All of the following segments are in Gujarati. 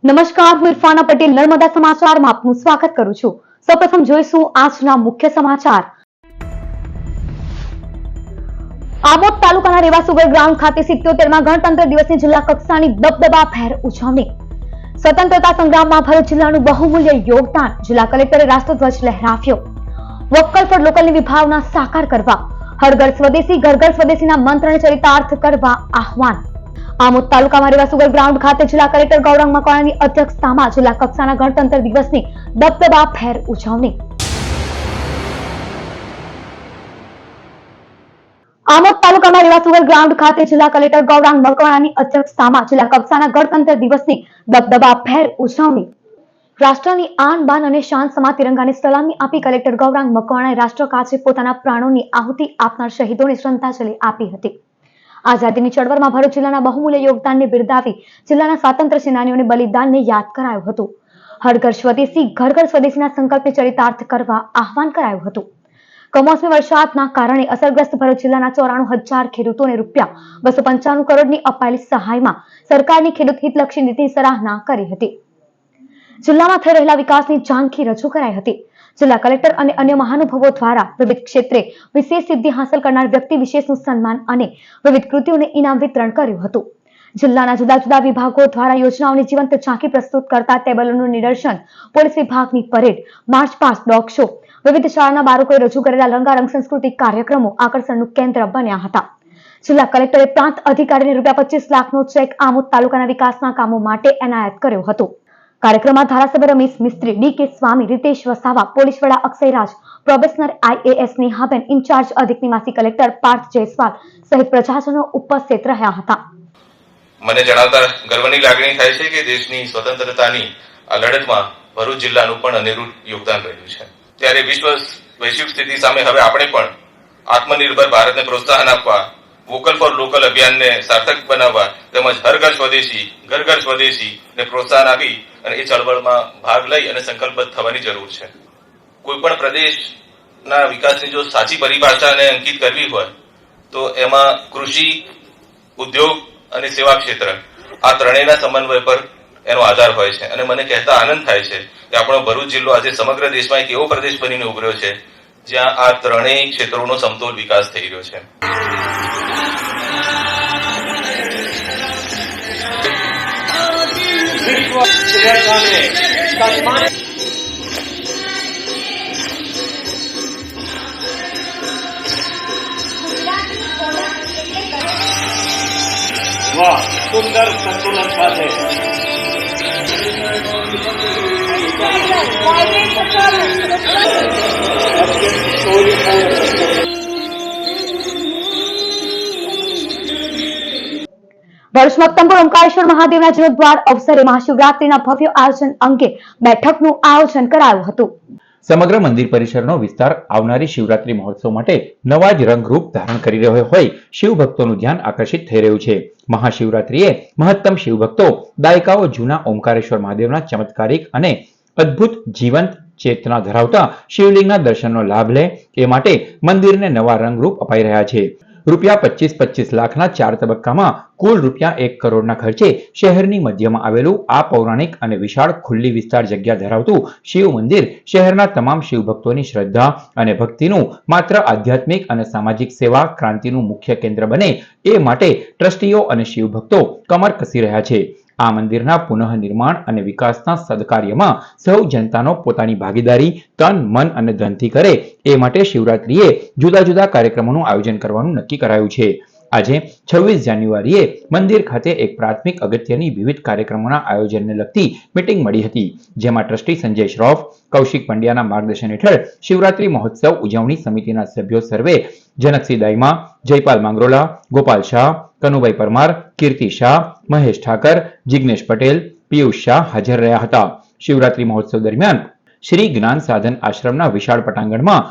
નમસ્કાર, હું ઇરફાના પટેલ નર્મદા સમાચારમાં આપનું સ્વાગત કરું છું। સૌપ્રથમ જોઈશું આજના મુખ્ય સમાચાર। આમોદ તાલુકાના રેવાસુગર ગ્રાઉન્ડ ખાતે 77મા ગણતંત્ર દિવસની જિલ્લા કક્ષાની દબદબાભેર ઉજવણી। સ્વતંત્રતા સંગ્રામમાં ભરૂચ જિલ્લાનું બહુમૂલ્ય યોગદાન, જિલ્લા કલેક્ટરે રાષ્ટ્રધ્વજ લહેરાવ્યો। વોકલ ફોર લોકલની વિભાવના સાકાર કરવા હર ઘર સ્વદેશી ઘર ઘર સ્વદેશીના મંત્રને ચરિતાર્થ કરવા આહવાન। આમોદ તાલુકામાં રેવાસુગર ગ્રાઉન્ડ ખાતે જિલ્લા કલેક્ટર ગૌરાંગ મકવાણાની અધ્યક્ષતામાં જિલ્લા કક્ષાના ગણતંત્ર દિવસની દબદબાભેર ઉજવણી। આમોદ તાલુકામાં રેવાસુગર ગ્રાઉન્ડ ખાતે જિલ્લા કલેક્ટર ગૌરાંગ મકવાણાની અધ્યક્ષતામાં જિલ્લા કક્ષાના ગણતંત્ર દિવસની દબદબાભેર ઉજવણી। રાષ્ટ્રની આન બાન અને શાન સમા તિરંગાને સલામી આપી કલેક્ટર ગૌરાંગ મકવાણાએ રાષ્ટ્ર કાજે પોતાના પ્રાણોની આહુતિ આપનાર શહીદોને શ્રદ્ધાંજલિ આપી હતી। આઝાદીની ચળવળમાં ભરૂચ જિલ્લાના બહુમૂલ્ય યોગદાનને બિરદાવી જિલ્લાના સ્વાતંત્ર્ય સેનાનીઓને બલિદાનને યાદ કરાયું હતું। હર ઘર સ્વદેશી ઘર ઘર સ્વદેશીના સંકલ્પને ચરિતાર્થ કરવા આહવાન કરાયું હતું। કમોસમી વરસાદના કારણે અસરગ્રસ્ત ભરૂચ જિલ્લાના 94,000 ખેડૂતોને ₹295 કરોડની અપાયેલી સહાયમાં સરકારની ખેડૂત હિતલક્ષી નીતિની સરાહના કરી હતી। જિલ્લામાં થઈ રહેલા વિકાસની ઝાંખી રજૂ કરાઈ હતી। જિલ્લા કલેક્ટર અને અન્ય મહાનુભાવો દ્વારા વિવિધ ક્ષેત્રે વિશેષ સિદ્ધિ હાંસલ કરનાર વ્યક્તિ વિશેષનું સન્માન અને વિવિધ કૃતિઓને ઇનામ વિતરણ કર્યું હતું। જિલ્લાના જુદા જુદા વિભાગો દ્વારા યોજનાઓની જીવંત ઝાંખી પ્રસ્તુત કરતા ટેબલોનું નિદર્શન, પોલીસ વિભાગની parade, march past, dog show, વિવિધ શાળાના બાળકોએ રજૂ કરેલા રંગારંગ સાંસ્કૃતિક કાર્યક્રમો આકર્ષણનું કેન્દ્ર બન્યા હતા। જિલ્લા કલેક્ટરે પ્રાંત અધિકારીને ₹25 લાખનો ચેક આમોદ તાલુકાના વિકાસના કામો માટે એનાયત કર્યો હતો। કાર્યક્રમમાં ધારાસભ્ય રમેશ મિસ્ત્રી, ડી.કે. સ્વામી, રીતેશ વસાવા, પોલીસ વડા અક્ષયરાજ, પ્રોબેશનર IAS નેહાબેન, ઇન્ચાર્જ અધિક નિવાસી કલેક્ટર પાર્થ જયસ્વાલ સહિત પ્રજાજનો ઉપસ્થિત રહ્યા હતા। મને જણાવતા ગર્વની લાગણી થાય છે કે દેશની સ્વતંત્રતાની આ લડતમાં ભરૂચ જિલ્લાનું પણ અનેરું યોગદાન રહ્યું છે। ત્યારે વૈશ્વિક સ્થિતિ સામે હવે આપણે પણ આત્મનિર્ભર ભારતને પ્રોત્સાહન આપવા, વોકલ ફોર લોકલ અભિયાનને સાર્થક બનાવવા તેમજ હર ઘર સ્વદેશી ઘર ઘર સ્વદેશીને પ્રોત્સાહન આપી અને એ ચળવળમાં ભાગ લઈ અને સંકલ્પબદ્ધ થવાની જરૂર છે। કોઈ પણ પ્રદેશના વિકાસની જો સાચી પરિભાષાને અંકિત કરવી હોય તો એમાં કૃષિ, ઉદ્યોગ અને સેવા ક્ષેત્ર આ ત્રણેયના સમન્વય પર એનો આધાર હોય છે। અને મને કહેતા આનંદ થાય છે કે આપણો ભરૂચ જિલ્લો આજે સમગ્ર દેશમાં એક એવો પ્રદેશ બનીને ઉભર્યો છે જ્યાં આ ત્રણેય ક્ષેત્રોનો સમતોલ વિકાસ થઈ રહ્યો છે। વાહ, સુંદર સંતુલન સાથે ભરૂચ મક્તમપુર ઓમકારેશ્વર મહાદેવના જીર્ણોદ્ધાર અવસરે મહાશિવરાત્રીના ભવ્ય આયોજન અંગે બેઠકનું આયોજન કરાયું હતું। સમગ્ર મંદિર પરિસરનો વિસ્તાર આવનારી શિવરાત્રી મહોત્સવ માટે નવા જ રંગરૂપ ધારણ કરી રહ્યો હોય શિવ ભક્તોનું ધ્યાન આકર્ષિત થઈ રહ્યું છે। મહાશિવરાત્રીએ મહત્તમ શિવભક્તો દાયકાઓ જૂના ઓમકારેશ્વર મહાદેવના ચમત્કારિક અને અદ્ભુત જીવંત ચેતના ધરાવતા શિવલિંગના દર્શનનો લાભ લે એ માટે મંદિરને નવા રંગરૂપ અપાઈ રહ્યા છે। ₹25-25 લાખના 4 તબક્કામાં કુલ ₹1 કરોડના ખર્ચે શહેરની મધ્યમાં આવેલું આ પૌરાણિક અને વિશાળ ખુલ્લી વિસ્તાર જગ્યા ધરાવતું શિવ મંદિર શહેરના તમામ શિવભક્તોની શ્રદ્ધા અને ભક્તિનું માત્ર આધ્યાત્મિક અને સામાજિક સેવા ક્રાંતિનું મુખ્ય કેન્દ્ર બને એ માટે ટ્રસ્ટીઓ અને શિવભક્તો કમર કસી રહ્યા છે। આ મંદિરના પુનઃનિર્માણ અને વિકાસના સદકાર્યમાં સૌ જનતાનો પોતાની ભાગીદારી તન, મન અને ધનથી કરે એ માટે શિવરાત્રીએ જુદા જુદા કાર્યક્રમોનું આયોજન કરવાનું નક્કી કરાયું છે। આજે 26 જાન્યુઆરીએ મંદિર ખાતે એક પ્રાથમિક અગત્યની વિવિધ કાર્યક્રમોના આયોજનને લગતી મીટિંગ મળી હતી, જેમાં ટ્રસ્ટી સંજય શ્રોફ, કૌશિક પંડ્યાના માર્ગદર્શન હેઠળ શિવરાત્રી મહોત્સવ ઉજવણી સમિતિના સભ્યો સર્વે જનકસિંહ દાઈમા, જયપાલ માંગરોલા, ગોપાલ શાહ, કનુભાઈ પરમાર, કીર્તિ શાહ, મહેશ ઠાકર, જિગ્નેશ પટેલ, પિયુષ શાહ હાજર રહ્યા હતા। શિવરાત્રી મહોત્સવ દરમિયાન શ્રી જ્ઞાન સાધન આશ્રમના વિશાળ પટાંગણમાં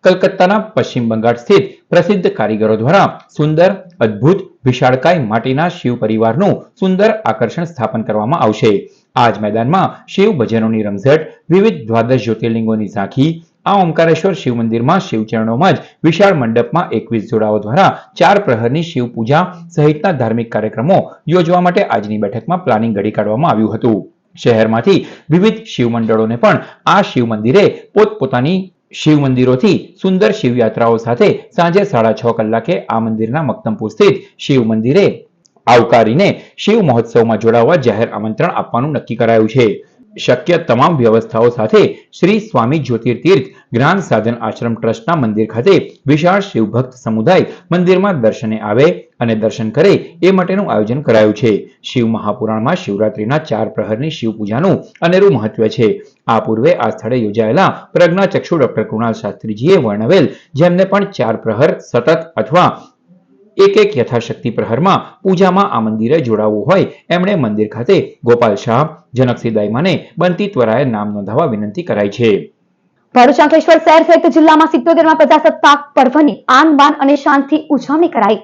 કલકત્તાના પશ્ચિમ બંગાળ સ્થિત પ્રસિદ્ધ કારીગરો દ્વારા સુંદર, અદ્ભુત, વિશાળકાય માટીના શિવ પરિવારનું સુંદર આકર્ષણ સ્થાપન કરવામાં આવશે। આ જ મેદાનમાં શિવ ભજનોની રમઝટ, વિવિધ દ્વાદશ જ્યોતિર્લિંગોની ઝાંખી, આ ઓમકારેશ્વર શિવ મંદિરમાં શિવચરણોમાં જ વિશાળ મંડપમાં 21 જોડાઓ દ્વારા 4 પ્રહરની શિવ પૂજા સહિતના ધાર્મિક કાર્યક્રમો યોજવા માટે આજની બેઠકમાં પ્લાનિંગ ઘડી કાઢવામાં આવ્યું હતું। શહેરમાંથી વિવિધ શિવ મંડળોને પણ આ શિવ મંદિરે પોતપોતાની શિવ મંદિરોથી સુંદર શિવયાત્રાઓ સાથે સાંજે 6:30 કલાકે આ મંદિરના મક્તમપુર સ્થિત શિવ મંદિરે આવકારીને શિવ મહોત્સવમાં જોડાવા જાહેર આમંત્રણ આપવાનું નક્કી કરાયું છે. શક્ય તમામ વ્યવસ્થાઓ સાથે શ્રી સ્વામી જ્યોતિર્તીર્થ જ્ઞાન સાધન આશ્રમ ટ્રસ્ટના મંદિર ખાતે વિશાળ શિવભક્ત સમુદાય મંદિરમાં દર્શને આવે અને દર્શન કરે એ માટેનું આયોજન કરાયું છે. શિવ મહાપુરાણમાં શિવરાત્રીના 4 પ્રહરની શિવ પૂજાનું અનેરું મહત્વ છે. આ પૂર્વે આ સ્થળે યોજાયેલા પ્રજ્ઞાચક્ષુ ડોક્ટર કૃણાલ શાસ્ત્રીજીએ વર્ણવેલ જેમને પણ 4 પ્રહર સતત અથવા એક યથાશક્તિ પ્રહરમાં પૂજામાં આ મંદિરે જોડાવવું હોય એમણે મંદિર ખાતે ગોપાલ શાહ, જનકસિંહ દાઈમાને બનતી ત્વરાએ નામ નોંધાવવા વિનંતી કરાઈ છે. ભરૂચ અંકલેશ્વર શહેર સહિત જિલ્લામાં 77મા પ્રજાસત્તાક પર્વની આન બાન અને શાનથી ઉજવણી કરાઈ.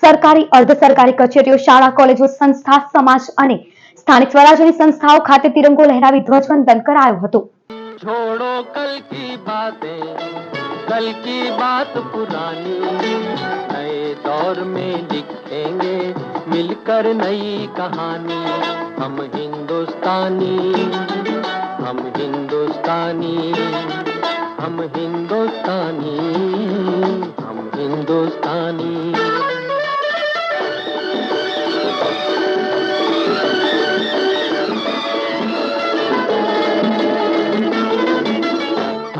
સરકારી, અર્ધ સરકારી કચેરીઓ, શાળા, કોલેજો, સંસ્થા, સમાજ અને સ્થાનિક સ્વરાજ્યની સંસ્થાઓ ખાતે તિરંગો લહેરાવી ધ્વજવંદન કરાયું હતું. छोड़ो कल की बात पुरानी, नए दौर में लिखेंगे मिलकर नई कहानी. हम हिंदुस्तानी, हम हिंदुस्तानी, हम हिंदुस्तानी, हम हिंदुस्तानी.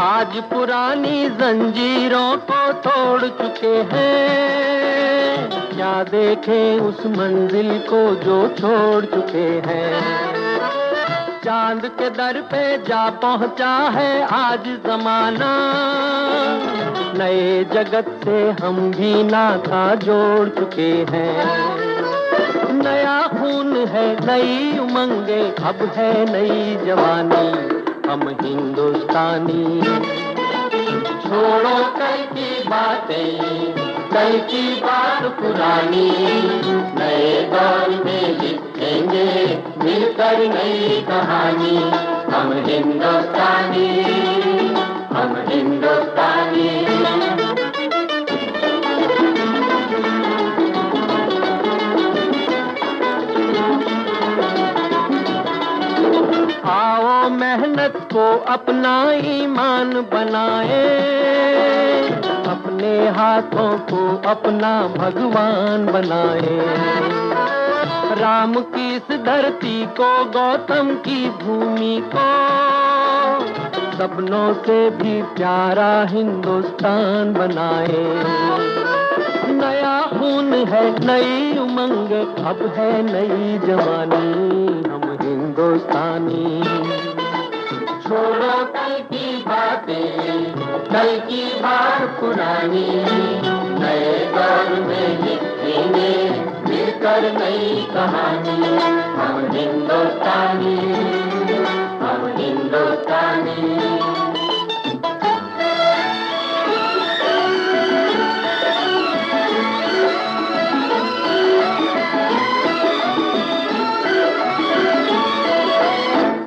आज पुरानी जंजीरों को तोड़ चुके हैं, क्या देखें उस मंजिल को जो छोड़ चुके हैं. चांद के दर पे जा पहुंचा है आज जमाना, नए जगत से हम भी नाता जोड़ चुके हैं. नया खून है, नई उमंगे, अब है नई जवानी. हम हिंदुस्तानी, छोड़ो कल की बात पुरानी, नए दौर में लिखेंगे मिलकर नई कहानी. हम हिंदुस्तानी, हम हिंदुस्तानी. आओ मेहनत को अपना ईमान बनाए, अपने हाथों को अपना भगवान बनाए. राम की इस धरती को, गौतम की भूमि को, सपनों से भी प्यारा हिंदुस्तान बनाए. नया खून है, नई उमंग, अब है नई जवानी. हम हिंदुस्तानी, छोड़ो कल की बात पुरानी, नए दौर में लिखेंगे मिलकर नई कहानी. हम हिंदुस्तानी, हम हिंदुस्तानी.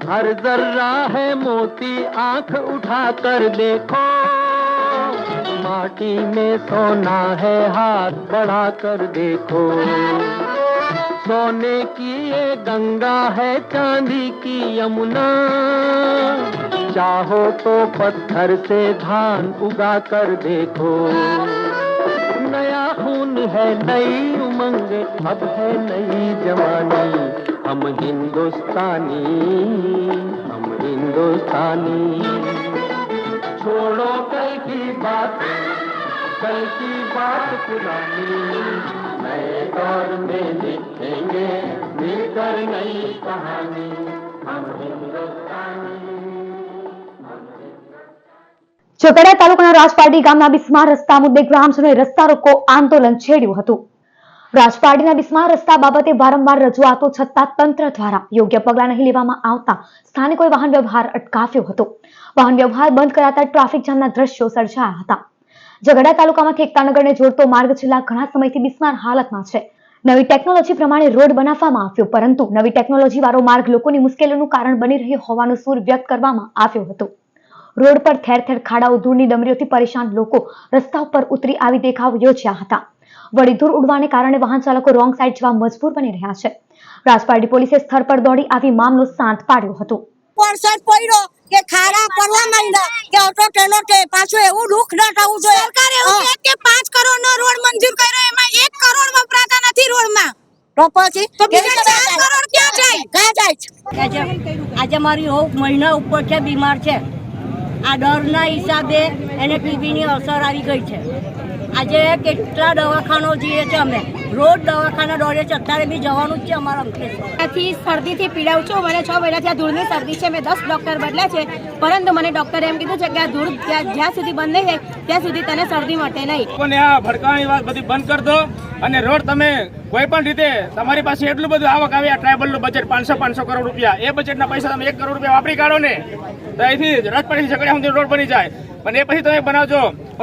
हर जर्रा है मोती, आंख उठाकर देखो, माटी में सोना है, हाथ बढ़ाकर देखो. सोने की ये गंगा है, चांदी की यमुना, चाहो तो पत्थर से धान उगा कर देखो. नया खून है, नई उमंग, अब है नई जवानी. हम हिंदुस्तानी, हम हिंदुस्तानी. छोड़ो कल की बात पुरानी, नए दौर में लिखेंगे मिलकर नई कहानी. हम हिंदुस्तानी. ચોકડિયા તાલુકાના રાજપારડી ગામના બિસ્માર રસ્તા મુદ્દે ગ્રામજનોએ રસ્તા રોકો આંદોલન છેડ્યું હતું. રાજપારડીના બિસ્માર રસ્તા બાબતે વારંવાર રજૂઆતો છતાં તંત્ર દ્વારા યોગ્ય પગલાં નહીં લેવામાં આવતા સ્થાનિકોએ વાહન વ્યવહાર અટકાવ્યો હતો. વાહન વ્યવહાર બંધ કરાતા ટ્રાફિક જામના દ્રશ્યો સર્જાયા હતા. ઝઘડા તાલુકામાંથી એકતાનગરને જોડતો માર્ગ છેલ્લા ઘણા સમયથી બિસ્માર હાલતમાં છે. નવી ટેકનોલોજી પ્રમાણે રોડ બનાવવામાં આવ્યો, પરંતુ નવી ટેકનોલોજી વાળો માર્ગ લોકોની મુશ્કેલીઓનું કારણ બની રહ્યો હોવાનો સૂર વ્યક્ત કરવામાં આવ્યો હતો. રોડ પર ઠેર ઠેર ખાડાઓ, ધૂળની ડમરીઓથી પરેશાન લોકો રસ્તા ઉપર ઉતરી આવી દેખાવ યોજ્યા હતા. વળી ધૂળ ઉડવાને કારણે વાહન ચાલકો રોંગ સાઈડ જવા મજબૂર બની રહ્યા છે. રાજપારડી પોલીસે સ્થળ પર દોડી આવી મામલો શાંત પાડ્યો હતો. વરસાદ પડ્યો કે ખાડા પડવા માંડ્યા કે ઓટો ટ્રેનો કે પાછું એવું દુઃખ ન થવું જોઈએ. સરકાર એવું કહે કે 5 કરોડનો રોડ મંજૂર કર્યો, એમાં 1 કરોડ વપરાતા નથી રોડમાં. તો પછી તો બીજા 4 કરોડ ક્યાં જાય? આજે મારી મહિના ઉપર છે, બીમાર છે. આ ડરના હિસાબે એને ટીબીની અસર આવી ગઈ છે. આજે કેટલા દવાખાનો જઈએ છે, અમે રોજ દવાખાના દોડીએ છે. અત્યારે બી જવાનું જ છે અમારા અંકલેશ્વરથી. શરદીથી પીડાઉં છું. મને 6 મહિનાથી આ ધૂળની શરદી છે. મેં 10 ડોક્ટર બદલ્યા છે, પરંતુ મને ડોક્ટરે એમ કીધું છે કે આ ધૂળ જ્યાં સુધી બંધ નહીં થાય ત્યાં સુધી તને શરદી મટે નહીં. લોકોને આ ભડકાવાની વાત બધી બંધ કરી દો અને રોડ તમે કોઈ પણ રીતે તમારી પાસે એટલું બધું આવક આવે, આ ટ્રાયબલનું બજેટ 500 કરોડ રૂપિયા, એ બજેટના પૈસા તમે 1 કરોડ રૂપિયા વાપરી કાઢો ને તો અહીંથી રાજપાડી ઝઘડિયા સુધી રોડ બની જાય. પણ એ પછી તમે બનાવજો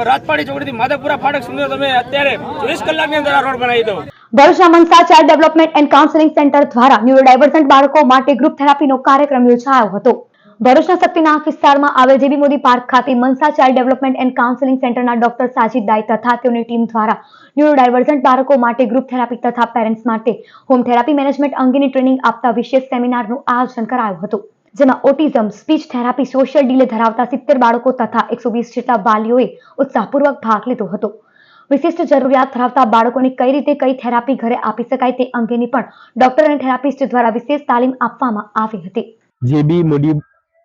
રાજપાડી ચોકડીથી માધવપુરા ફાટક સુધી તમે અત્યારે 24 કલાકની અંદર આ રોડ બનાવી દો. ભરૂચના Mansa child development and counselling centre દ્વારા ન્યુરોડાયવર્જન્ટ બાળકો માટે ગ્રુપ થેરાપીનો કાર્યક્રમ યોજાયો હતો. ભરૂચના શક્તિનાથ વિસ્તારમાં આવેલ જેબી મોદી પાર્ક ખાતે મનસા ચાઇલ્ડ ડેવલપમેન્ટ એન્ડ કાઉન્સેલિંગ સેન્ટરના ડોક્ટર સાજીદ દાઈ તથા તેઓની ટીમ દ્વારા ન્યુરોડાયવર્જન્ટ બાળકો માટે ગ્રુપ થેરાપી તથા પેરેન્ટ્સ માટે હોમ થેરાપી મેનેજમેન્ટ અંગેની ટ્રેનિંગ આપતા વિશેષ સેમિનારનું આયોજન કરાયું હતું, જેમાં autism, speech therapy, social delay ધરાવતા 70 બાળકો તથા 120 જેટલા વાલીઓએ ઉત્સાહપૂર્વક ભાગ લીધો હતો. વિશિષ્ટ જરૂરિયાત ધરાવતા બાળકોને કઈ રીતે કઈ થેરાપી ઘરે આપી શકાય તે અંગેની પણ ડોક્ટર અને થેરાપિસ્ટ દ્વારા વિશેષ તાલીમ આપવામાં આવી હતી. જેબી મોદી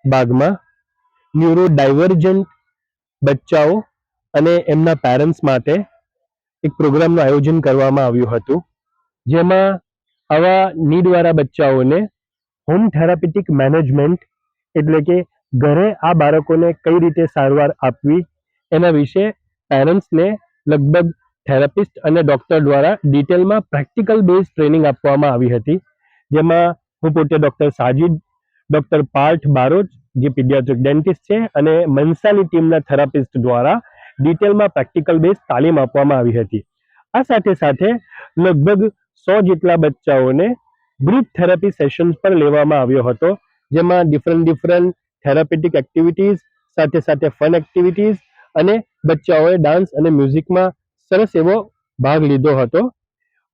બાગમાં ન્યુરો ડાયવર્જન્ટ બચ્ચાઓ અને એમના પેરેન્ટ્સ માટે એક પ્રોગ્રામનું આયોજન કરવામાં આવ્યું હતું, જેમાં આવા નીડવાળા બચ્ચાઓને હોમ થેરાપેટિક મેનેજમેન્ટ એટલે કે ઘરે આ બાળકોને કઈ રીતે સારવાર આપવી એના વિશે પેરેન્ટ્સને લગભગ થેરાપિસ્ટ અને ડૉક્ટર દ્વારા ડિટેલમાં પ્રેક્ટિકલ બેઝ ટ્રેનિંગ આપવામાં આવી હતી, જેમાં હું પોતે ડૉક્ટર સાજીદ, ડૉક્ટર પાર્થ બારોટ જે પીડિયાટ્રિક ડેન્ટિસ્ટ છે અને મનસાની ટીમના થેરાપિસ્ટ દ્વારા ડિટેલમાં પ્રેક્ટિકલ બેઝ તાલીમ આપવામાં આવી હતી. આ સાથે સાથે લગભગ 100 જેટલા બચ્ચાઓને ગ્રુપ થેરાપી સેશન્સ પર લેવામાં આવ્યો હતો, જેમાં ડિફરન્ટ થેરાપેટિક એક્ટિવિટીઝ સાથે સાથે ફન એક્ટિવિટીઝ અને બચ્ચાઓએ ડાન્સ અને મ્યુઝિકમાં સરસ એવો ભાગ લીધો હતો.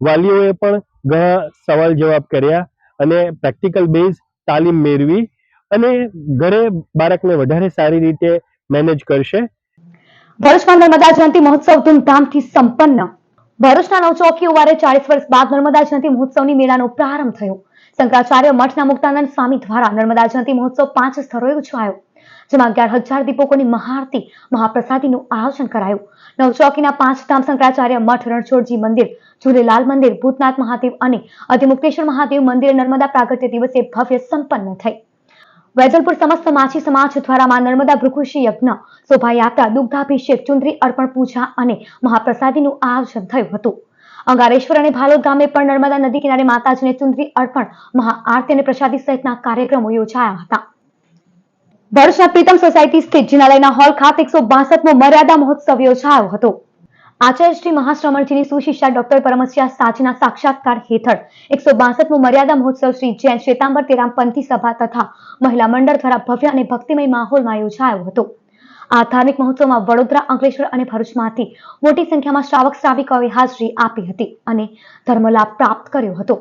વાલીઓએ પણ ઘણા સવાલ જવાબ કર્યા અને પ્રેક્ટિકલ બેઝ તાલીમ મેળવી અને ઘરે બાળકને વધારે સારી રીતે મેનેજ કરશે. ભરૂચમાં નર્મદા જયંતિ મહોત્સવ ધૂમધામથી સંપન્ન. ભરૂચના નવચોકી ઉવારે 40 વર્ષ બાદ નર્મદા જયંતિ મહોત્સવની મેળાનો પ્રારંભ થયો. શંકરાચાર્ય મઠના મુક્તાનંદ સ્વામી દ્વારા નર્મદા જયંતિ મહોત્સવ 5 સ્થળોએ ઉજવાયો, જેમાં 11,000 દીપકોની મહાઆરતી, મહાપ્રસાદીનું આયોજન કરાયું. નવચોકીના 5 ધામ શંકરાચાર્ય મઠ, રણછોડજી મંદિર, ઝૂલેલાલ મંદિર, ભૂતનાથ મહાદેવ અને અતિમુક્તેશ્વર મહાદેવ મંદિરે નર્મદા પ્રાગટ્ય દિવસે ભવ્ય સંપન્ન થઈ. વેજલપુર સમસ્ત માછી સમાજ દ્વારા માં નર્મદા ભૃકુશી યજ્ઞ, શોભાયાત્રા, દુગ્ધાભિષેક, ચુંદરી અર્પણ પૂજા અને મહાપ્રસાદીનું આયોજન થયું હતું. અંગારેશ્વર અને ભાલોદ ગામે પણ નર્મદા નદી કિનારે માતાજીને ચુંદરી અર્પણ, મહાઆરતી અને પ્રસાદી સહિતના કાર્યક્રમો યોજાયા હતા. ભરૂચના પ્રીતમ સોસાયટી સ્થિત જિનાલયના હોલ ખાતે 162મો મર્યાદા મહોત્સવ યોજાયો હતો. આચાર્ય શ્રી મહાશ્રમણજીની સુશિષ્યા ડોક્ટર પરમસ્યા સાચીના સાક્ષાત્કાર હેઠળ 162મો મર્યાદા મહોત્સવ શ્રી જૈન શ્વેતાંબર તેરામ પંથી સભા તથા મહિલા મંડળ દ્વારા ભવ્ય અને ભક્તિમય માહોલમાં યોજાયો હતો. આ ધાર્મિક મહોત્સવમાં વડોદરા, અંકલેશ્વર અને ભરૂચમાંથી મોટી સંખ્યામાં શ્રાવક શ્રાવિકાઓએ હાજરી આપી હતી અને ધર્મલાભ પ્રાપ્ત કર્યો હતો.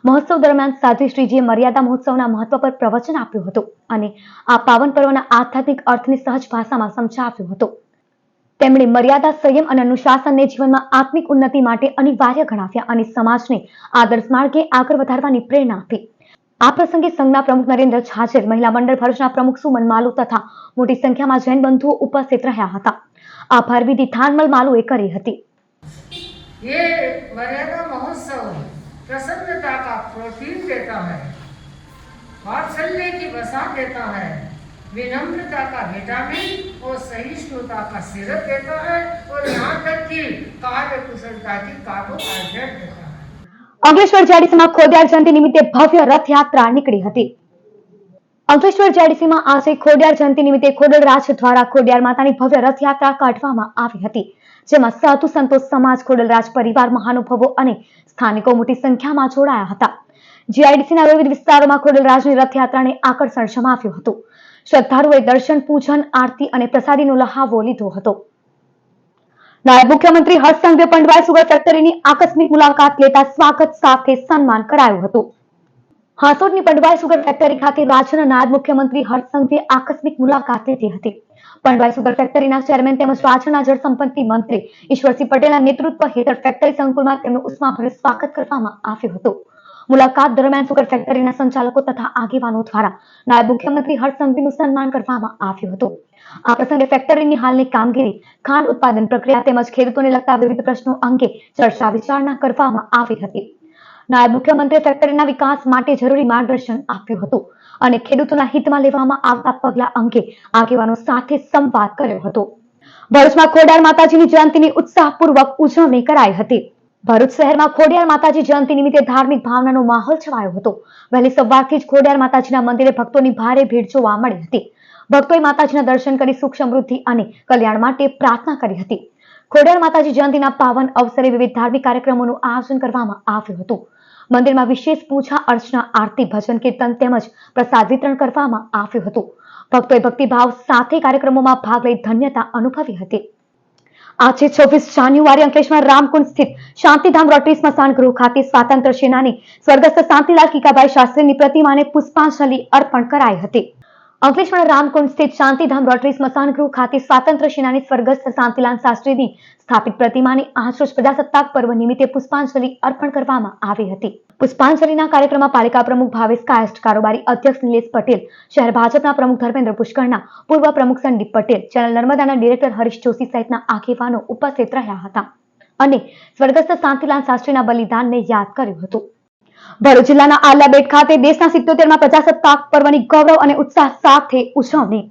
મહોત્સવ દરમિયાન સાધ્વી શ્રીજીએ મર્યાદા મહોત્સવના મહત્વ પર પ્રવચન આપ્યું હતું અને આ પાવન પર્વના આધ્યાત્મિક અર્થને સહજ ભાષામાં સમજાવ્યો હતો. તેમણે મર્યાદા, સંયમ અને અનુશાસનને જીવનમાં આત્મિક ઉન્નતિ માટે અનિવાર્ય ગણાવ્યા અને સમાજને આદર્શ માર્ગે આગળ વધારવાની પ્રેરણા આપી. આ પ્રસંગે સંઘના પ્રમુખ નરેન્દ્ર છાજેર, મહિલા મંડળ ભરૂચના પ્રમુખ સુમન માલુ તથા મોટી સંખ્યામાં જૈન બંધુઓ ઉપસ્થિત રહ્યા હતા. આભાર વિધિ થાનમલ માલુએ કરી હતી. प्रसन्नता का प्रोटीन देता है, वात्सल्य की वसा देता है, विनम्रता का विटामिन और सहिष्णुता का सिरप देता है और यहाँ तक कि कार्य कुशलता की कार्बोहाइड्रेट देता है. અંકલેશ્વર જેડીસીમાં ખોડિયાર જયંતિ નિમિત્તે ભવ્ય રથયાત્રા નીકળી હતી. અંકલેશ્વર જેડીસીમાં આજે ખોડિયાર જયંતિ નિમિત્તે ખોડલરાજ દ્વારા ખોડિયાર માતાની ભવ્ય રથયાત્રા કાઢવામાં આવી હતી, જેમાં સાધુ સંતો સમાજ, ખોડલરાજ પરિવાર, મહાનુભાવો અને સ્થાનિકો મોટી સંખ્યામાં જોડાયા હતા. જીઆઈડીસીના વિવિધ વિસ્તારોમાં ખોડલરાજની રથયાત્રાને આકર્ષણ જમાવ્યું હતું. શ્રદ્ધાળુઓએ દર્શન, પૂજન, આરતી અને પ્રસાદીનો લહાવો લીધો હતો. નાયબ મુખ્યમંત્રી હર્ષ સંઘવીએ પંડવાઈ સુગર ફેક્ટરીની આકસ્મિક મુલાકાત લેતા સ્વાગત સાથે સન્માન કરાયું હતું. હાંસોડની પંડવાઈ સુગર ફેક્ટરી ખાતે રાજ્યના નાયબ મુખ્યમંત્રી હર્ષ સંઘવીએ આકસ્મિક મુલાકાત લીધી હતી. પંડવાઈ સુગર ફેક્ટરીના ચેરમેન તેમજ રાજ્યના જળસંપત્તિ મંત્રી ઈશ્વરસિંહ પટેલના નેતૃત્વ હેઠળ ફેક્ટરી સંકુલમાં તેમનું ઉષ્માભર્યું સ્વાગત કરવામાં આવ્યું હતું. મુલાકાત દરમિયાન સુગર ફેક્ટરીના સંચાલકો તથા આગેવાનો દ્વારા નાયબ મુખ્યમંત્રી હર્ષ સંઘવીનું સન્માન કરવામાં આવ્યું હતું. આ પ્રસંગે ફેક્ટરીની હાલની કામગીરી, ખાંડ ઉત્પાદન પ્રક્રિયા તેમજ ખેડૂતોને લગતા વિવિધ પ્રશ્નો અંગે ચર્ચા વિચારણા કરવામાં આવી હતી. નાયબ મુખ્યમંત્રીએ ફેક્ટરીના વિકાસ માટે જરૂરી માર્ગદર્શન આપ્યું હતું અને ખેડૂતોના હિતમાં લેવામાં આવતા પગલા અંગે આગેવાનો સાથે સંવાદ કર્યો હતો. ભરૂચમાં ખોડિયાર માતાજીની જયંતિની ઉત્સાહપૂર્વક ઉજવણી કરાઈ હતી. ભરૂચ શહેરમાં ખોડિયાર માતાજી જયંતિ નિમિત્તે ધાર્મિક ભાવનાનો માહોલ છવાયો હતો. વહેલી સવારથી જ ખોડિયાર માતાજીના મંદિરે ભક્તોની ભારે ભીડ જોવા મળી હતી. ભક્તોએ માતાજીના દર્શન કરી સુખ સમૃદ્ધિ અને કલ્યાણ માટે પ્રાર્થના કરી હતી. ખોડિયાર માતાજી જયંતિના પાવન અવસરે વિવિધ ધાર્મિક કાર્યક્રમોનું આયોજન કરવામાં આવ્યું હતું. મંદિરમાં વિશેષ પૂજા અર્ચના, આરતી, ભજન કીર્તન તેમજ પ્રસાદ વિતરણ કરવામાં આવ્યું હતું. ભક્તોએ ભક્તિભાવ સાથે કાર્યક્રમોમાં ભાગ લઈ ધન્યતા અનુભવી હતી. આજે 26 જાન્યુઆરી અંકલેશ્વર રામકુંડ સ્થિત શાંતિધામ રોટરી સ્મશાન ગૃહ ખાતે સ્વાતંત્ર્ય સેનાની સ્વર્ગસ્થ શાંતિલાલ કિકાભાઈ શાસ્ત્રીની પ્રતિમાને પુષ્પાંજલિ અર્પણ કરાઈ હતી. અંકલેશ્વર રામકુંડ સ્થિત શાંતિધામ રોટરી સ્મશાન ગૃહ ખાતે સ્વાતંત્ર્ય સેનાની સ્વર્ગસ્થ શાંતિલાલ શાસ્ત્રીની સ્થાપિત પ્રતિમાને આજરોજ પ્રજાસત્તાક પર્વ નિમિત્તે પુષ્પાંજલિ અર્પણ કરવામાં આવી હતી. પુષ્પાંજલિના કાર્યક્રમમાં પાલિકા પ્રમુખ ભાવેશ કાયસ્થ, કારોબારી અધ્યક્ષ નિલેશ પટેલ, શહેર ભાજપના પ્રમુખ ધર્મેન્દ્ર પુષ્કરના, પૂર્વ પ્રમુખ સંદીપ પટેલ, ચેનલ નર્મદાના ડિરેક્ટર હરીશ જોશી સહિતના આગેવાનો ઉપસ્થિત રહ્યા હતા અને સ્વર્ગસ્થ શાંતિલાલ શાસ્ત્રીના બલિદાનને યાદ કર્યું હતું. ભરૂચ જિલ્લાના આલિયાબેટ ખાતે દેશના 77મા પ્રજાસત્તાક પર્વની ગૌરવ અને ઉત્સાહ સાથે ઉજવણી.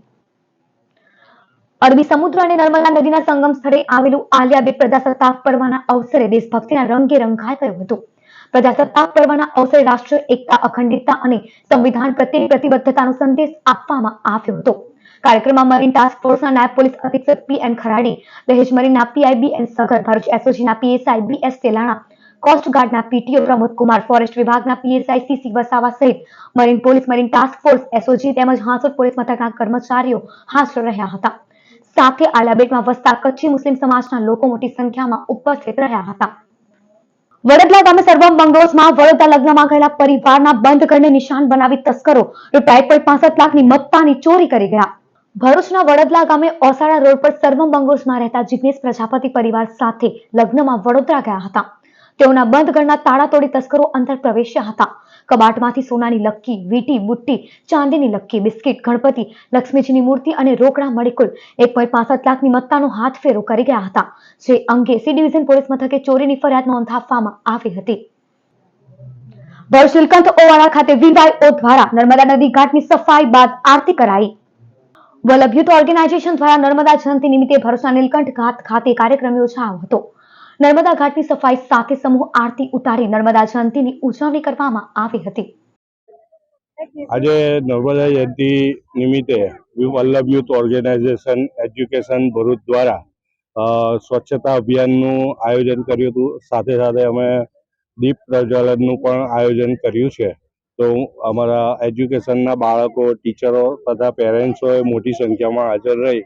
અરબી સમુદ્ર અને નર્મદા નદીના સંગમ સ્થળે આવેલું આલિયાબેટ પ્રજાસત્તાક પર્વના અવસરે દેશભક્તિના રંગે રંગાઈ ગયું હતું. પ્રજાસત્તાક પર્વના અવસરે રાષ્ટ્રીય એકતા, અખંડિતતા અને સંવિધાન પ્રત્યેની પ્રતિબદ્ધતાનો સંદેશ આપવામાં આવ્યો હતો. કાર્યક્રમમાં મરીન ટાસ્ક ફોર્સના નાયબ પોલીસ અધિક્ષક પી.એન. ખરાડી, દહેજ મરીનના પીઆઈ બી.એન. સગર, ભરૂચ એસઓજીના પીએસઆઈ બી.એસ. તેલાણા, કોસ્ટગાર્ડના પીટીઓ પ્રમોદ કુમાર, ફોરેસ્ટ વિભાગના પીએસઆઈ સી.સી. વસાવા સહિત marine police, marine task force, SOG તેમજ હાંસોડ પોલીસ મથકના કર્મચારીઓ હાજર રહ્યા હતા. સાથે આલિયાબેટમાં વસતા કચ્છી મુસ્લિમ સમાજના લોકો મોટી સંખ્યામાં ઉપસ્થિત રહ્યા હતા. વડોદરા ગામે સર્વમ બંગલોઝમાં વડોદરા લગ્નમાં ગયેલા પરિવારના બંધ ઘરને નિશાન બનાવી તસ્કરો ₹1.65 લાખની મત્તાની ચોરી કરી ગયા. ભરૂચના વડોદરા ગામે ઓસાડા રોડ પર સર્વમ બંગલોઝમાં રહેતા જિગ્નેશ પ્રજાપતિ પરિવાર સાથે લગ્નમાં વડોદરા ગયા હતા. તેઓના બંધ ઘરના તાળા તોડી તસ્કરો અંદર પ્રવેશ્યા હતા. કબાટમાંથી સોનાની લક્કી, વીટી, બુટ્ટી, ચાંદીની લક્કી, બિસ્કિટ, ગણપતિ, લક્ષ્મીજીની મૂર્તિ અને રોકડા મળી કુલ ₹1.65 લાખની મત્તાનો હાથફેરો કરી ગયા હતા. જે અંગે સી ડિવિઝન પોલીસ મથકે ચોરીની ફરિયાદ નોંધાવવામાં આવી હતી. ભરૂચ નીલકંઠ ઓવાળા ખાતે VYO દ્વારા નર્મદા નદી ઘાટની સફાઈ બાદ આરતી કરાઈ. વલ્લભ યુથ ઓર્ગેનાઇઝેશન દ્વારા નર્મદા જયંતિ નિમિત્તે ભરૂચના નીલકંઠ ઘાટ ખાતે કાર્યક્રમ યોજાયો હતો. નર્મદા ઘાટની સફાઈ સાથે સમૂહ આરતી ઉતારી નર્મદા જયંતિની ઉજવણી કરવામાં આવી હતી. આજે નર્મદા જયંતિ નિમિત્તે Vallabh youth organisation education Bharuch દ્વારા સ્વચ્છતા અભિયાનનું આયોજન કર્યું હતું. સાથે સાથે અમે દીપ પ્રજ્વલનનું પણ આયોજન કર્યું છે. તો અમારા એજ્યુકેશનના બાળકો, ટીચરો તથા પેરેન્ટ્સોએ મોટી સંખ્યામાં હાજર રહી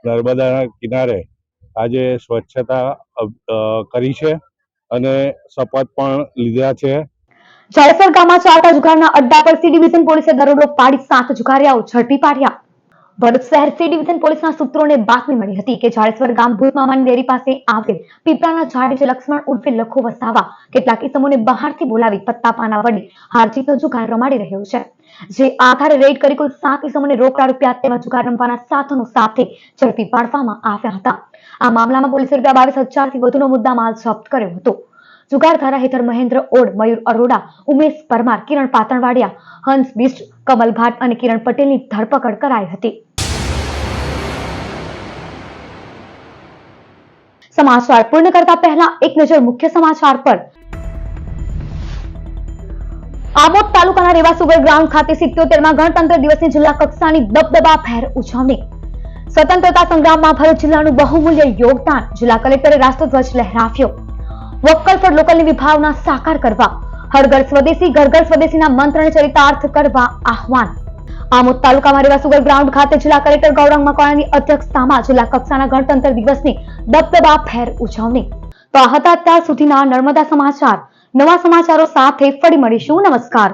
નર્મદાના કિનારે આજે સ્વચ્છતા કરી છે અને શપથ પણ લીધા છે. જાડેશ્વર ગામમાં ચાલતા જુગારના અડ્ડા પર સી ડિવિઝન પોલીસે દરોડો પાડી 7 જુગારિયાઓ ઝડપી પાડ્યા. ભરૂચ શહેર સી ડિવિઝન પોલીસના સૂત્રોને બાતમી મળી હતી કે જાડેશ્વર ગામ ભૂતમામાની ડેરી પાસે આવેલ પીપળાના ઝાડ નીચે લક્ષ્મણ ઉર્ફે લખો વસાવા કેટલાક ઇસમોને બહારથી બોલાવી પત્તા પાના વડે હારજીતનો જુગાર રમાડી રહ્યો છે. જે આધારે રેડ કરી કુલ 7 ઇસમોને રોકડા રૂપિયા તેમજ જુગાર રમવાના સાધનો સાથે ઝડપી પાડવામાં આવ્યા હતા. આ મામલામાં પોલીસે ₹22,000 થી વધુનો મુદ્દામાલ જપ્ત કર્યો હતો. જુગારધારા હેઠળ મહેન્દ્ર ઓડ, મયુર અરોડા, ઉમેશ પરમાર, કિરણ પાતણવાડિયા, હંસ બિસ્ટ, કમલ ભાટ અને કિરણ પટેલની ધરપકડ કરાઈ હતી. સમાચાર પૂર્ણ કરતા પહેલા એક નજર મુખ્ય સમાચાર પર. આમોદ તાલુકાના રેવા સુગર ગ્રાઉન્ડ ખાતે 77મા ગણતંત્ર દિવસની જિલ્લા કક્ષાની દબદબાભેર ઉજવણી. સ્વતંત્રતા સંગ્રામમાં ભરૂચ જિલ્લાનું બહુમૂલ્ય યોગદાન. જિલ્લા કલેક્ટરે રાષ્ટ્રધ્વજ લહેરાવ્યો. વોકલ ફોર લોકલની વિભાવના સાકાર કરવા, હર ઘર સ્વદેશી ઘર ઘર સ્વદેશીના મંત્રને ચરિતાર્થ કરવા આહવાન. આમોદ તાલુકામાં રેવાસુગર ગ્રાઉન્ડ ખાતે જિલ્લા કલેક્ટર ગૌરાંગ મકવાણાની અધ્યક્ષતામાં જિલ્લા કક્ષાના ગણતંત્ર દિવસની દબદબાભેર ઉજવણી. તો આ હતા અત્યાર સુધીના નર્મદા સમાચાર. નવા સમાચારો સાથે ફરી મળીશું. નમસ્કાર.